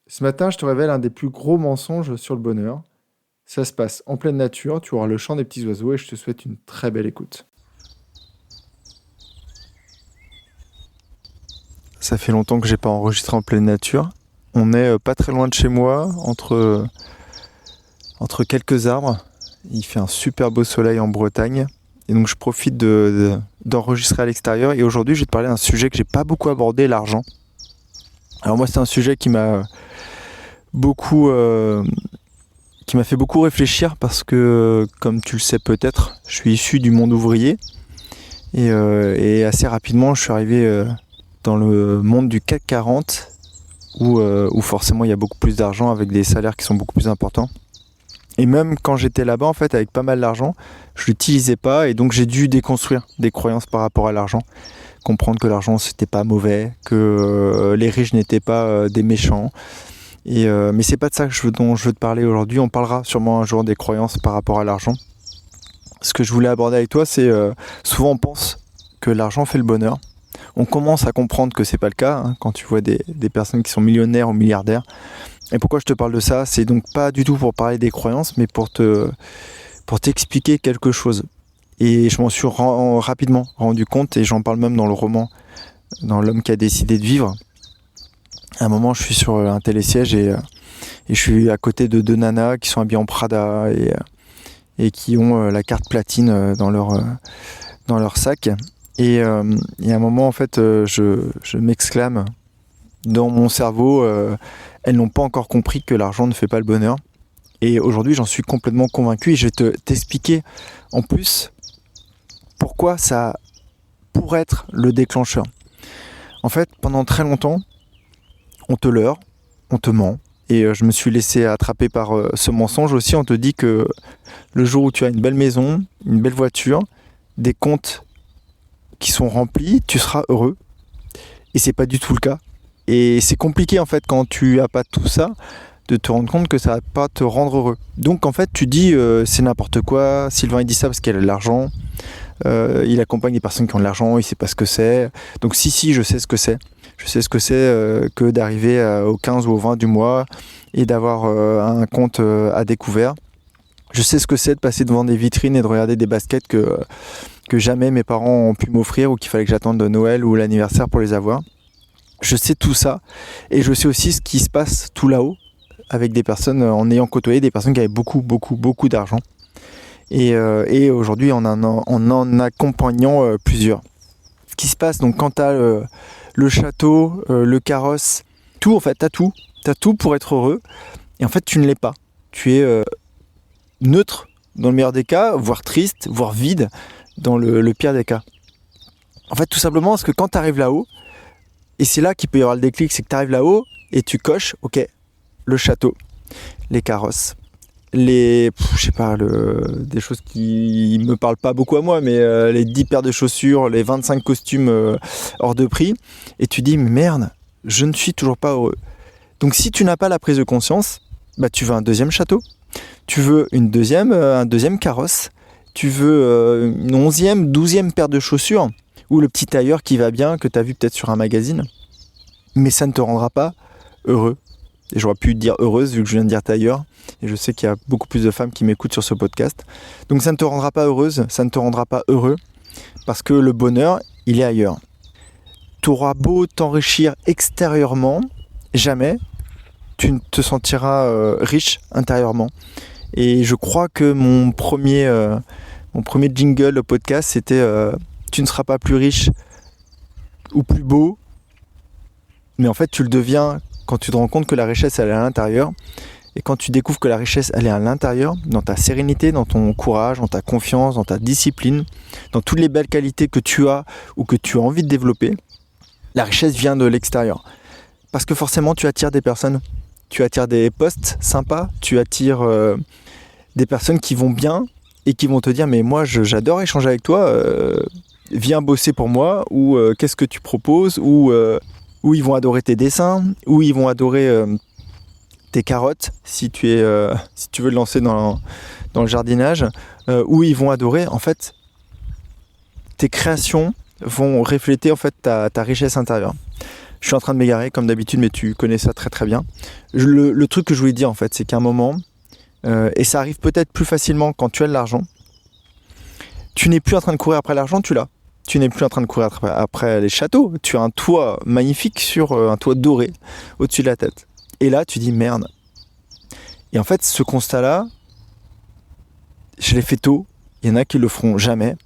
Ce matin, je te révèle un des plus gros mensonges sur le bonheur. Ça se passe en pleine nature, tu auras le chant des petits oiseaux et je te souhaite une très belle écoute. Ça fait longtemps que j'ai pas enregistré en pleine nature. On est pas très loin de chez moi, entre quelques arbres. Il fait un super beau soleil en Bretagne. Et donc je profite d'enregistrer à l'extérieur. Et aujourd'hui, je vais te parler d'un sujet que j'ai pas beaucoup abordé, l'argent. Alors moi, c'est un sujet beaucoup, qui m'a fait beaucoup réfléchir parce que, comme tu le sais peut-être, je suis issu du monde ouvrier. Et assez rapidement, je suis arrivé dans le monde du CAC 40 où forcément il y a beaucoup plus d'argent avec des salaires qui sont beaucoup plus importants. Et même quand j'étais là-bas, en fait, avec pas mal d'argent, je l'utilisais pas et donc j'ai dû déconstruire des croyances par rapport à l'argent. Comprendre que l'argent c'était pas mauvais, que les riches n'étaient pas des méchants. Mais c'est pas de ça dont je veux te parler aujourd'hui. On parlera sûrement un jour des croyances par rapport à l'argent. Ce que je voulais aborder avec toi, c'est souvent on pense que l'argent fait le bonheur. On commence à comprendre que c'est pas le cas quand tu vois des personnes qui sont millionnaires ou milliardaires. Et pourquoi je te parle de ça? C'est donc pas du tout pour parler des croyances, mais pour t'expliquer quelque chose. Et je m'en suis rapidement rendu compte, et j'en parle même dans le roman, dans L'homme qui a décidé de vivre. À un moment, je suis sur un télésiège et je suis à côté de deux nanas qui sont habillées en Prada et qui ont la carte platine dans leur sac. Et à un moment, en fait, je m'exclame dans mon cerveau, elles n'ont pas encore compris que l'argent ne fait pas le bonheur. Et aujourd'hui, j'en suis complètement convaincu et je vais t'expliquer en plus pourquoi ça pourrait être le déclencheur. En fait, pendant très longtemps, on te leurre, on te ment. Et je me suis laissé attraper par ce mensonge aussi. On te dit que le jour où tu as une belle maison, une belle voiture, des comptes qui sont remplis, tu seras heureux. Et c'est pas du tout le cas. Et c'est compliqué en fait quand tu as pas tout ça de te rendre compte que ça va pas te rendre heureux. Donc en fait tu dis c'est n'importe quoi. Sylvain il dit ça parce qu'il a de l'argent. Il accompagne des personnes qui ont de l'argent, il sait pas ce que c'est. Donc si je sais ce que c'est. Je sais ce que c'est que d'arriver au 15 ou au 20 du mois et d'avoir un compte à découvert. Je sais ce que c'est de passer devant des vitrines et de regarder des baskets que jamais mes parents ont pu m'offrir ou qu'il fallait que j'attende de Noël ou l'anniversaire pour les avoir. Je sais tout ça et je sais aussi ce qui se passe tout là-haut avec des personnes, en ayant côtoyé des personnes qui avaient beaucoup d'argent. Et aujourd'hui en en accompagnant plusieurs. Ce qui se passe donc quand tu as le château, le carrosse, tout en fait, tu as tout pour être heureux et en fait tu ne l'es pas. Tu es neutre dans le meilleur des cas, voire triste, voire vide dans le pire des cas. En fait tout simplement parce que quand tu arrives là-haut, et c'est là qu'il peut y avoir le déclic, c'est que tu arrives là-haut et tu coches, ok, le château, les carrosses, des choses qui me parlent pas beaucoup à moi, mais les 10 paires de chaussures, les 25 costumes hors de prix, et tu dis, mais merde, je ne suis toujours pas heureux. Donc si tu n'as pas la prise de conscience, bah tu veux un deuxième château, tu veux un deuxième carrosse, tu veux une 11e, 12e paire de chaussures, ou le petit tailleur qui va bien, que tu as vu peut-être sur un magazine. Mais ça ne te rendra pas heureux. Et j'aurais pu dire heureuse vu que je viens de dire tailleur. Et je sais qu'il y a beaucoup plus de femmes qui m'écoutent sur ce podcast. Donc ça ne te rendra pas heureuse, ça ne te rendra pas heureux. Parce que le bonheur, il est ailleurs. Tu auras beau t'enrichir extérieurement, jamais tu ne te sentiras riche intérieurement. Et je crois que mon premier jingle au podcast, c'était tu ne seras pas plus riche ou plus beau, mais en fait tu le deviens quand tu te rends compte que la richesse elle est à l'intérieur. Et quand tu découvres que la richesse elle est à l'intérieur, dans ta sérénité, dans ton courage, dans ta confiance, dans ta discipline, dans toutes les belles qualités que tu as ou que tu as envie de développer, la richesse vient de l'extérieur. Parce que forcément tu attires des personnes, tu attires des postes sympas, tu attires des personnes qui vont bien et qui vont te dire mais moi j'adore échanger avec toi, viens bosser pour moi, ou qu'est-ce que tu proposes, ou ils vont adorer tes dessins, ou ils vont adorer tes carottes si tu veux te lancer dans le jardinage, ou ils vont adorer en fait tes créations vont refléter en fait ta richesse intérieure. Je suis en train de m'égarer comme d'habitude, mais tu connais ça très très bien. Le truc que je voulais dire en fait, c'est qu'à un moment, et ça arrive peut-être plus facilement quand tu as de l'argent, tu n'es plus en train de courir après l'argent, tu l'as. Tu n'es plus en train de courir après les châteaux. Tu as un toit magnifique sur un toit doré au-dessus de la tête. Et là, tu dis merde. Et en fait, ce constat-là, je l'ai fait tôt. Il y en a qui le feront jamais.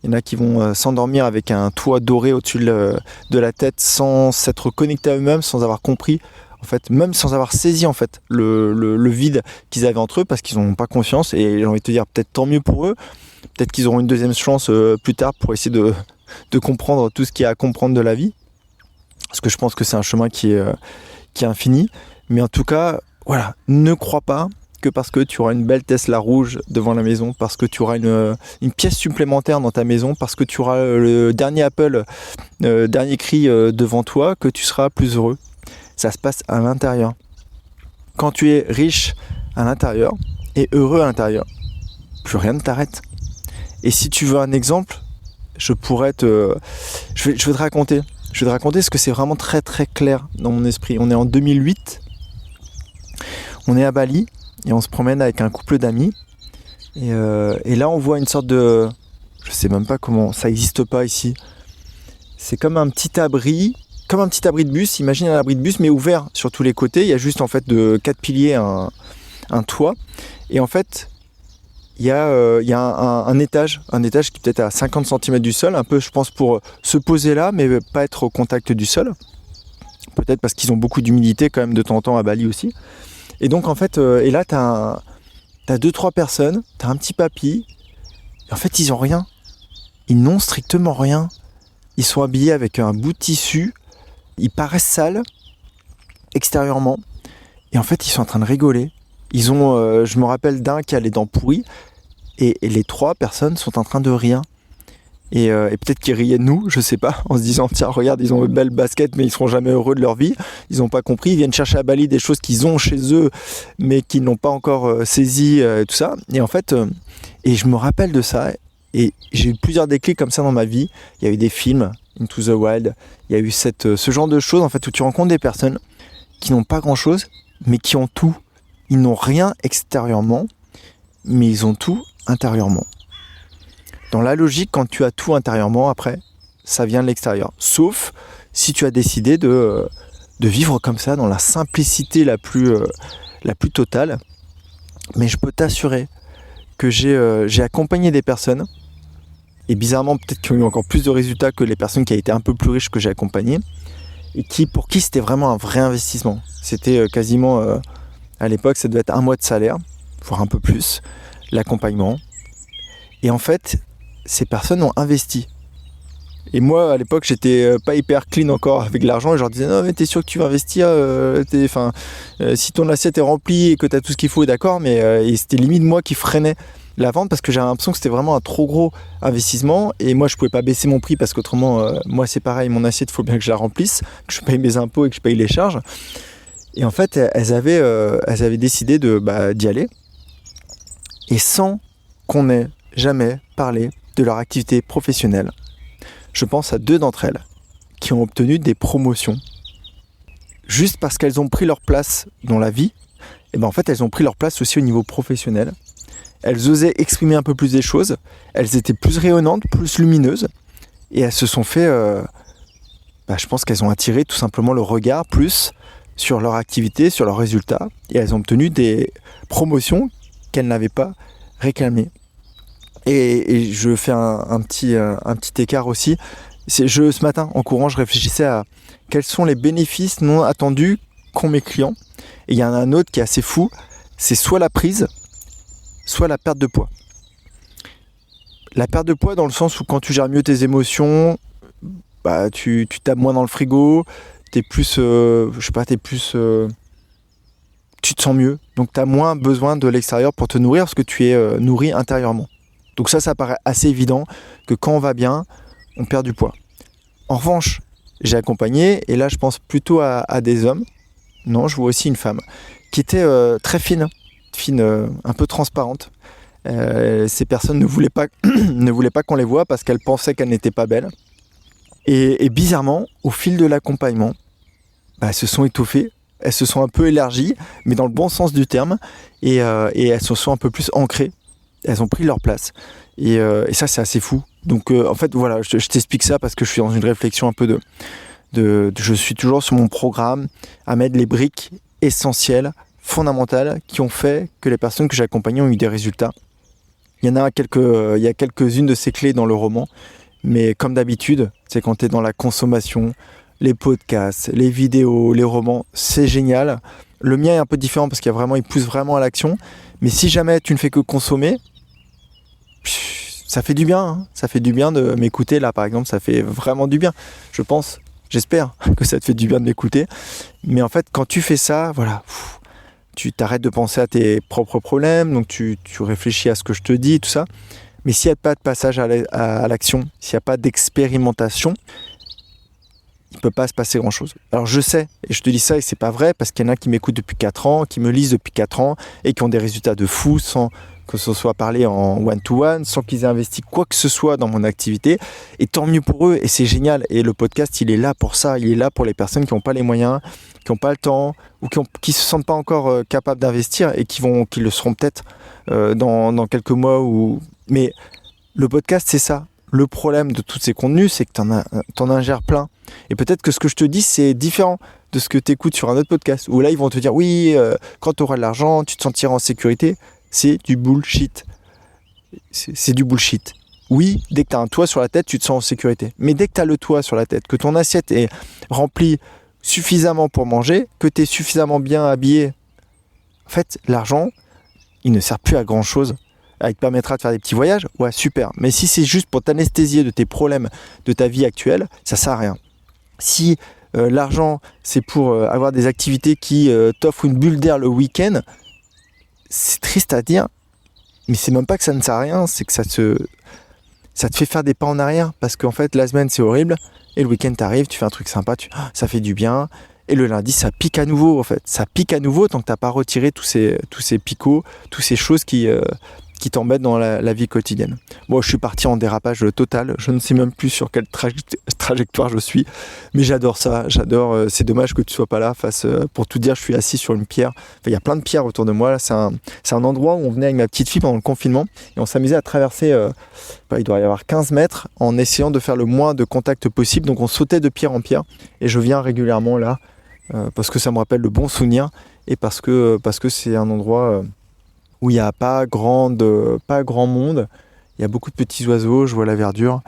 Il y en a qui vont s'endormir avec un toit doré au-dessus de la tête sans s'être connectés à eux-mêmes, sans avoir compris, en fait, même sans avoir saisi en fait le vide qu'ils avaient entre eux parce qu'ils n'ont pas confiance. Et j'ai envie de te dire, peut-être tant mieux pour eux. Peut-être qu'ils auront une deuxième chance plus tard pour essayer de comprendre tout ce qu'il y a à comprendre de la vie. Parce que je pense que c'est un chemin qui est infini. Mais en tout cas, voilà, ne crois pas que parce que tu auras une belle Tesla rouge devant la maison, parce que tu auras une pièce supplémentaire dans ta maison, parce que tu auras le dernier Apple, dernier cri devant toi, que tu seras plus heureux. Ça se passe à l'intérieur. Quand tu es riche à l'intérieur et heureux à l'intérieur, plus rien ne t'arrête. Et si tu veux un exemple, je vais te raconter. Je vais te raconter parce que c'est vraiment très très clair dans mon esprit. On est en 2008, on est à Bali et on se promène avec un couple d'amis. Et là on voit une sorte de... Je sais même pas comment, ça n'existe pas ici. C'est comme un petit abri de bus, imagine un abri de bus mais ouvert sur tous les côtés. Il y a juste en fait de 4 piliers un toit. Et en fait... Il y a un étage qui est peut-être à 50 cm du sol, un peu je pense pour se poser là, mais pas être au contact du sol. Peut-être parce qu'ils ont beaucoup d'humidité quand même de temps en temps à Bali aussi. Et donc en fait, et là t'as 2-3 personnes, t'as un petit papy, et en fait ils ont rien. Ils n'ont strictement rien. Ils sont habillés avec un bout de tissu, ils paraissent sales extérieurement, et en fait ils sont en train de rigoler. Ils ont, je me rappelle d'un qui a les dents pourries, et les 3 personnes sont en train de rire. Et peut-être qu'ils riaient de nous, je sais pas, en se disant tiens regarde, ils ont une belle basket mais ils seront jamais heureux de leur vie. Ils n'ont pas compris, ils viennent chercher à Bali des choses qu'ils ont chez eux mais qu'ils n'ont pas encore saisi, tout ça. Et en fait, et je me rappelle de ça, et j'ai eu plusieurs déclics comme ça dans ma vie. Il y a eu des films, Into the Wild, il y a eu ce genre de choses en fait où tu rencontres des personnes qui n'ont pas grand chose mais qui ont tout. Ils n'ont rien extérieurement, mais ils ont tout intérieurement. Dans la logique, quand tu as tout intérieurement, après, ça vient de l'extérieur. Sauf si tu as décidé de vivre comme ça, dans la simplicité la plus totale. Mais je peux t'assurer que j'ai accompagné des personnes, et bizarrement, peut-être qui ont eu encore plus de résultats que les personnes qui ont été un peu plus riches que j'ai accompagnées, et pour qui c'était vraiment un vrai investissement. C'était quasiment... à l'époque, ça devait être 1 mois de salaire, voire un peu plus, l'accompagnement. Et en fait, ces personnes ont investi. Et moi, à l'époque, j'étais pas hyper clean encore avec l'argent. Et je leur disais, non, mais t'es sûr que tu vas investir si ton assiette est remplie et que t'as tout ce qu'il faut, d'accord. Mais et c'était limite moi qui freinais la vente parce que j'avais l'impression que c'était vraiment un trop gros investissement. Et moi, je pouvais pas baisser mon prix parce qu'autrement, moi, c'est pareil, mon assiette, il faut bien que je la remplisse, que je paye mes impôts et que je paye les charges. Et en fait, elles avaient décidé d'y aller. Et sans qu'on ait jamais parlé de leur activité professionnelle. Je pense à 2 d'entre elles qui ont obtenu des promotions. Juste parce qu'elles ont pris leur place dans la vie, et en fait, elles ont pris leur place aussi au niveau professionnel. Elles osaient exprimer un peu plus des choses. Elles étaient plus rayonnantes, plus lumineuses. Et elles se sont fait... je pense qu'elles ont attiré tout simplement le regard plus sur leur activité, sur leurs résultats, et elles ont obtenu des promotions qu'elles n'avaient pas réclamées. Et je fais un petit écart aussi. Ce matin, en courant, je réfléchissais à quels sont les bénéfices non attendus qu'ont mes clients. Et il y en a un autre qui est assez fou, c'est soit la prise, soit la perte de poids. La perte de poids dans le sens où quand tu gères mieux tes émotions, tu tapes moins dans le frigo, tu te sens mieux. Donc tu as moins besoin de l'extérieur pour te nourrir parce que tu es nourri intérieurement. Donc ça paraît assez évident que quand on va bien, on perd du poids. En revanche, j'ai accompagné, et là je pense plutôt à des hommes, non, je vois aussi une femme, qui était très fine, un peu transparente. Ces personnes ne voulaient pas qu'on les voie parce qu'elles pensaient qu'elles n'étaient pas belles. Et bizarrement, au fil de l'accompagnement, elles se sont étoffées, elles se sont un peu élargies, mais dans le bon sens du terme, et elles se sont un peu plus ancrées. Elles ont pris leur place. Et ça, c'est assez fou. Donc, en fait, voilà, je t'explique ça parce que je suis dans une réflexion un peu je suis toujours sur mon programme à mettre les briques essentielles, fondamentales, qui ont fait que les personnes que j'ai accompagnées ont eu des résultats. Il y a quelques-unes de ces clés dans le roman, mais comme d'habitude, c'est quand tu es dans la consommation, les podcasts, les vidéos, les romans, c'est génial. Le mien est un peu différent parce il pousse vraiment à l'action. Mais si jamais tu ne fais que consommer, ça fait du bien. Hein. Ça fait du bien de m'écouter là, par exemple. Ça fait vraiment du bien. Je pense, j'espère que ça te fait du bien de m'écouter. Mais en fait, quand tu fais ça, voilà, tu t'arrêtes de penser à tes propres problèmes. Donc tu réfléchis à ce que je te dis, tout ça. Mais s'il n'y a pas de passage à l'action, s'il n'y a pas d'expérimentation, il ne peut pas se passer grand-chose. Alors je sais, et je te dis ça, et c'est pas vrai, parce qu'il y en a qui m'écoutent depuis 4 ans, qui me lisent depuis 4 ans, et qui ont des résultats de fou, sans que ce soit parlé en one-to-one, sans qu'ils aient investi quoi que ce soit dans mon activité. Et tant mieux pour eux, et c'est génial. Et le podcast, il est là pour ça, il est là pour les personnes qui n'ont pas les moyens, qui n'ont pas le temps, ou qui ne se sentent pas encore capables d'investir, et qui le seront peut-être dans quelques mois. Mais le podcast, c'est ça. Le problème de tous ces contenus, c'est que t'en ingères plein. Et peut-être que ce que je te dis, c'est différent de ce que tu écoutes sur un autre podcast. Où là, ils vont te dire, oui, quand tu auras de l'argent, tu te sentiras en sécurité. C'est du bullshit. C'est du bullshit. Oui, dès que tu as un toit sur la tête, tu te sens en sécurité. Mais dès que tu as le toit sur la tête, que ton assiette est remplie suffisamment pour manger, que tu es suffisamment bien habillé, en fait, l'argent, il ne sert plus à grand-chose. Il te permettra de faire des petits voyages, ouais, super. Mais si c'est juste pour t'anesthésier de tes problèmes de ta vie actuelle, ça sert à rien. Si l'argent, c'est pour avoir des activités qui t'offrent une bulle d'air le week-end, c'est triste à dire, mais c'est même pas que ça ne sert à rien, c'est que ça te fait faire des pas en arrière, parce qu'en fait, la semaine, c'est horrible, et le week-end, t'arrives, tu fais un truc sympa, ça fait du bien, et le lundi, ça pique à nouveau, en fait. Ça pique à nouveau tant que t'as pas retiré tous ces picots, toutes ces choses qui t'embêtent dans la vie quotidienne. Moi, je suis parti en dérapage total. Je ne sais même plus sur quelle trajectoire je suis, mais j'adore ça. C'est dommage que tu sois pas là. Pour tout dire, je suis assis sur une pierre. Enfin, il y a plein de pierres autour de moi. Là, c'est un endroit où on venait avec ma petite fille pendant le confinement et on s'amusait à traverser. Il doit y avoir 15 mètres en essayant de faire le moins de contact possible. Donc, on sautait de pierre en pierre. Et je viens régulièrement là parce que ça me rappelle de bons souvenirs et parce que c'est un endroit où il n'y a pas grand monde. Il y a beaucoup de petits oiseaux, je vois la verdure.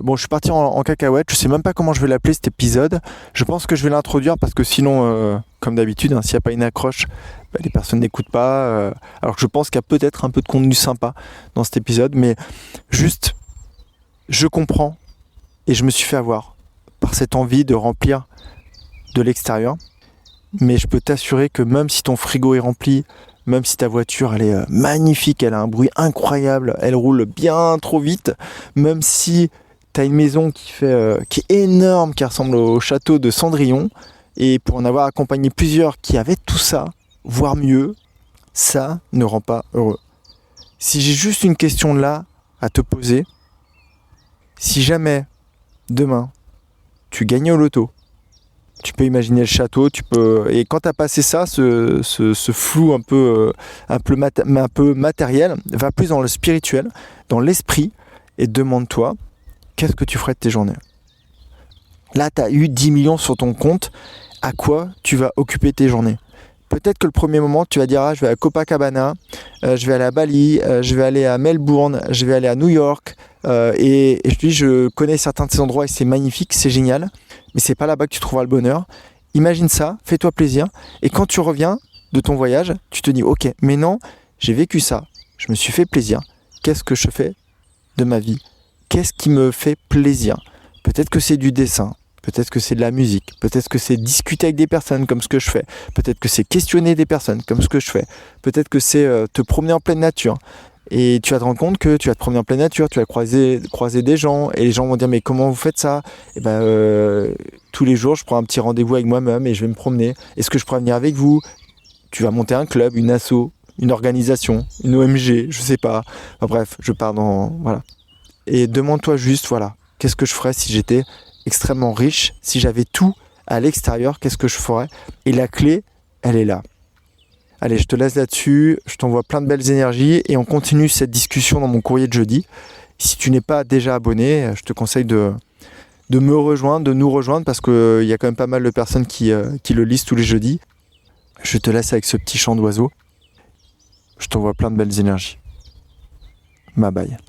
Bon, je suis parti en cacahuète. Je ne sais même pas comment je vais l'appeler cet épisode. Je pense que je vais l'introduire parce que sinon, comme d'habitude, s'il n'y a pas une accroche, les personnes n'écoutent pas. Alors que je pense qu'il y a peut-être un peu de contenu sympa dans cet épisode. Mais juste, je comprends et je me suis fait avoir par cette envie de remplir de l'extérieur. Mais je peux t'assurer que même si ton frigo est rempli, même si ta voiture elle est magnifique, elle a un bruit incroyable, elle roule bien trop vite, même si tu as une maison qui est énorme, qui ressemble au château de Cendrillon, et pour en avoir accompagné plusieurs qui avaient tout ça, voire mieux, ça ne rend pas heureux. Si j'ai juste une question là à te poser, si jamais demain tu gagnais au loto, tu peux imaginer le château, et quand tu as passé ça, ce flou un peu matériel, va plus dans le spirituel, dans l'esprit, et demande-toi, qu'est-ce que tu ferais de tes journées ? Là, tu as eu 10 millions sur ton compte, à quoi tu vas occuper tes journées ? Peut-être que le premier moment, tu vas dire, je vais à Copacabana, je vais aller à Bali, je vais aller à Melbourne, je vais aller à New York, et je te dis, je connais certains de ces endroits et c'est magnifique, c'est génial, mais c'est pas là-bas que tu trouveras le bonheur. Imagine ça, fais-toi plaisir, et quand tu reviens de ton voyage, tu te dis, ok, mais non, j'ai vécu ça, je me suis fait plaisir, qu'est-ce que je fais de ma vie ? Qu'est-ce qui me fait plaisir ? Peut-être que c'est du dessin, peut-être que c'est de la musique, peut-être que c'est discuter avec des personnes comme ce que je fais, peut-être que c'est questionner des personnes comme ce que je fais, peut-être que c'est te promener en pleine nature. Et tu vas te rendre compte que tu vas te promener en pleine nature, tu vas croiser des gens, et les gens vont dire mais comment vous faites ça ? Et tous les jours je prends un petit rendez-vous avec moi-même et je vais me promener. Est-ce que je pourrais venir avec vous ? Tu vas monter un club, une asso, une organisation, une OMG, je sais pas. Enfin, bref, je pars dans... Voilà. Et demande-toi juste, voilà, qu'est-ce que je ferais si j'étais extrêmement riche, si j'avais tout à l'extérieur, qu'est-ce que je ferais? Et la clé, elle est là. Allez, je te laisse là-dessus, je t'envoie plein de belles énergies et on continue cette discussion dans mon courrier de jeudi. Si tu n'es pas déjà abonné, je te conseille de me rejoindre, de nous rejoindre, parce qu'il y a quand même pas mal de personnes qui le lisent tous les jeudis. Je te laisse avec ce petit chant d'oiseau. Je t'envoie plein de belles énergies. Bye bye.